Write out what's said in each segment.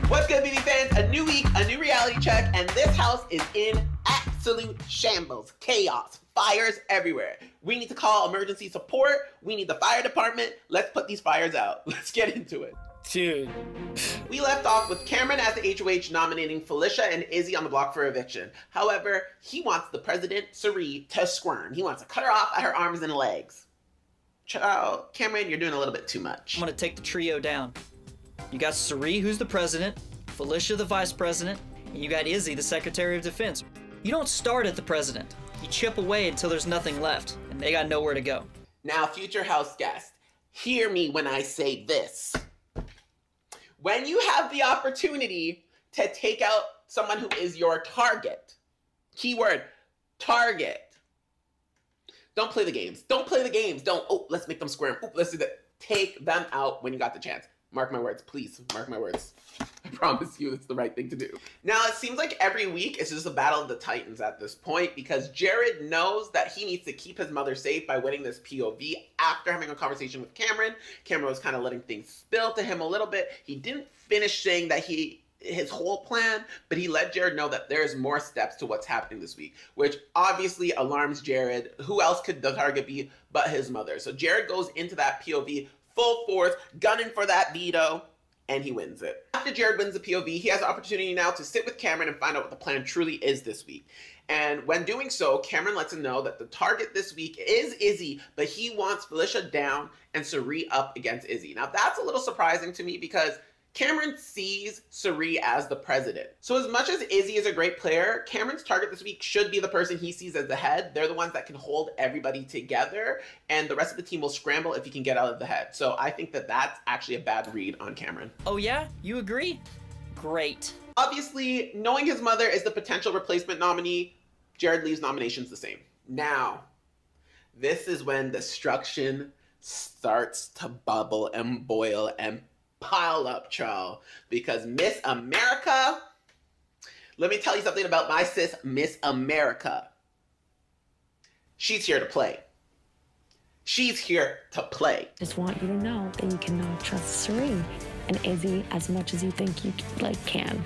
What's good, BB fans? A new week, a new reality check, and this house is in absolute shambles, chaos, fires everywhere. We need to call emergency support. We need the fire department. Let's put these fires out. Let's get into it. Dude. We left off with Cameron as the HOH nominating Felicia and Izzy on the block for eviction. However, he wants the president, Cirie, to squirm. He wants to cut her off at her arms and legs. Child, Cameron, you're doing a little bit too much. I'm gonna take the trio down. You got Cirie, who's the president, Felicia, the vice president, and you got Izzy, the secretary of defense. You don't start at the president. You chip away until there's nothing left, and they got nowhere to go. Now, future house guest, hear me when I say this. When you have the opportunity to take out someone who is your target, keyword, target, don't play the games. Don't play the games. Don't, oh, let's make them squirm. Oh, let's do that. Take them out when you got the chance. Mark my words, please. Mark my words. I promise you it's the right thing to do. Now, it seems like every week it's just a battle of the titans at this point because Jared knows that he needs to keep his mother safe by winning this POV after having a conversation with Cameron. Cameron was kind of letting things spill to him a little bit. He didn't finish saying that his whole plan, but he let Jared know that there's more steps to what's happening this week, which obviously alarms Jared. Who else could the target be but his mother? So Jared goes into that POV full force, gunning for that veto, and he wins it. After Jared wins the POV, he has the opportunity now to sit with Cameron and find out what the plan truly is this week. And when doing so, Cameron lets him know that the target this week is Izzy, but he wants Felicia down and Cirie up against Izzy. Now that's a little surprising to me because Cameron sees Cirie as the president. So as much as Izzy is a great player, Cameron's target this week should be the person he sees as the head. They're the ones that can hold everybody together, and the rest of the team will scramble if he can get out of the head. So I think that that's actually a bad read on Cameron. Oh yeah? You agree? Great. Obviously, knowing his mother is the potential replacement nominee, Jared leaves nominations the same. Now, this is when destruction starts to bubble and boil and pile up, child, because Miss America, let me tell you something about my sis, Miss America. She's here to play. She's here to play. Just want you to know that you cannot trust Cirie and Izzy as much as you think you can.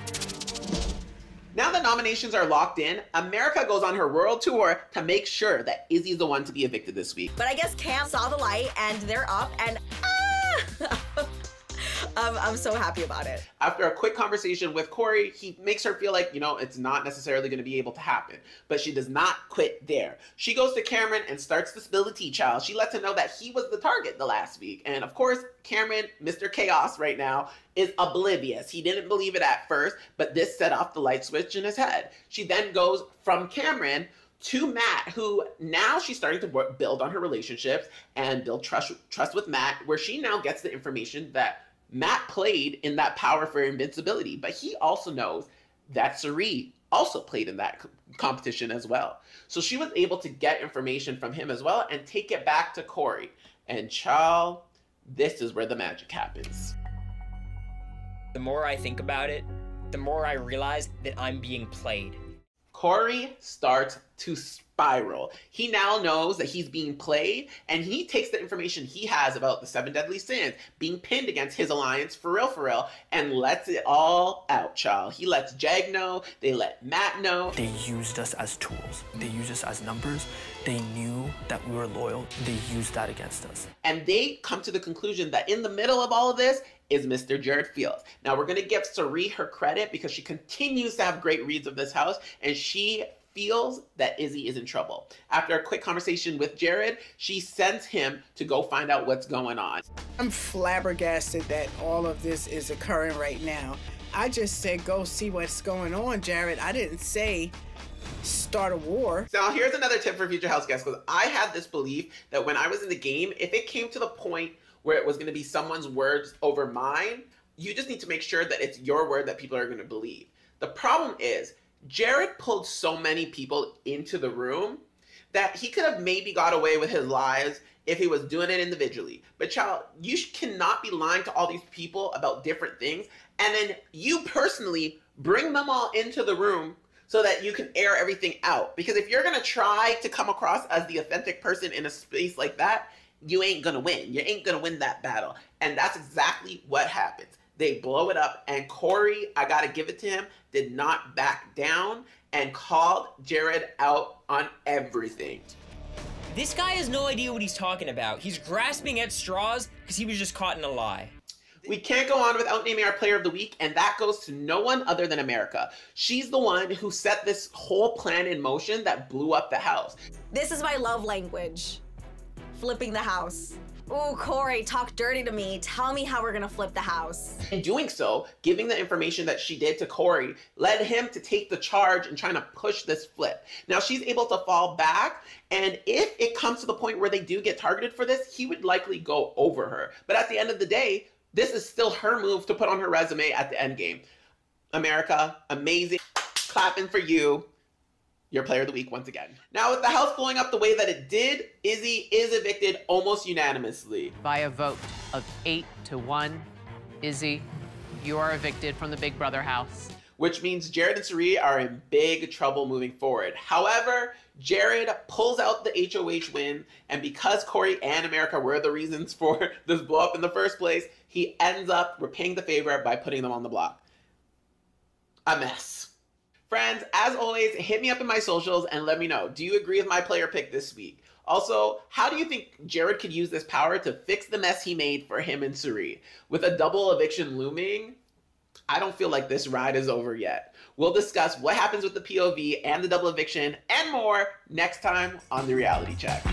Now that nominations are locked in, America goes on her world tour to make sure that Izzy's the one to be evicted this week. But I guess Cam saw the light and they're up and I'm so happy about it. After a quick conversation with Corey, he makes her feel like, you know, it's not necessarily going to be able to happen. But she does not quit there. She goes to Cameron and starts to spill the tea, child. She lets him know that he was the target the last week. And of course, Cameron, Mr. Chaos right now, is oblivious. He didn't believe it at first, but this set off the light switch in his head. She then goes from Cameron to Matt, who now she's starting to build on her relationships and build trust with Matt, where she now gets the information that Matt played in that Power for Invincibility, but he also knows that Cirie also played in that competition as well. So she was able to get information from him as well and take it back to Corey. And child, this is where the magic happens. The more I think about it, the more I realize that I'm being played. Corey starts to spiral. He now knows that he's being played, and he takes the information he has about the 7 deadly sins being pinned against his alliance for real, and lets it all out, child. He lets Jag know, they let Matt know. They used us as tools. They used us as numbers. They knew that we were loyal. They used that against us. And they come to the conclusion that in the middle of all of this is Mr. Jared Fields. Now we're gonna give Cirie her credit because she continues to have great reads of this house, and she feels that Izzy is in trouble. After a quick conversation with Jared, she sends him to go find out what's going on. I'm flabbergasted that all of this is occurring right now. I just said go see what's going on, Jared. I didn't say start a war. Now here's another tip for future house guests, because I had this belief that when I was in the game, if it came to the point where it was going to be someone's words over mine, you just need to make sure that it's your word that people are going to believe. The problem is, Jared pulled so many people into the room that he could have maybe got away with his lies if he was doing it individually. But child, you cannot be lying to all these people about different things, and then you personally bring them all into the room so that you can air everything out. Because if you're gonna try to come across as the authentic person in a space like that, you ain't gonna win. You ain't gonna win that battle. And that's exactly what happens. They blow it up, and Corey, I gotta give it to him, did not back down and called Jared out on everything. This guy has no idea what he's talking about. He's grasping at straws because he was just caught in a lie. We can't go on without naming our player of the week, and that goes to no one other than America. She's the one who set this whole plan in motion that blew up the house. This is my love language. Flipping the house. Ooh, Corey, talk dirty to me. Tell me how we're gonna flip the house. In doing so, giving the information that she did to Corey led him to take the charge and trying to push this flip. Now she's able to fall back, and if it comes to the point where they do get targeted for this, he would likely go over her. But at the end of the day, this is still her move to put on her resume at the end game. America, amazing. Clapping for you. Your player of the week once again. Now with the house blowing up the way that it did, Izzy is evicted almost unanimously. By a vote of 8-1, Izzy, you are evicted from the Big Brother house. Which means Jared and Cirie are in big trouble moving forward. However, Jared pulls out the HOH win, and because Corey and America were the reasons for this blow up in the first place, he ends up repaying the favor by putting them on the block. A mess. Friends, as always, hit me up in my socials and let me know. Do you agree with my player pick this week? Also, how do you think Jared could use this power to fix the mess he made for him and Cirie? With a double eviction looming, I don't feel like this ride is over yet. We'll discuss what happens with the POV and the double eviction and more next time on The Reality Check.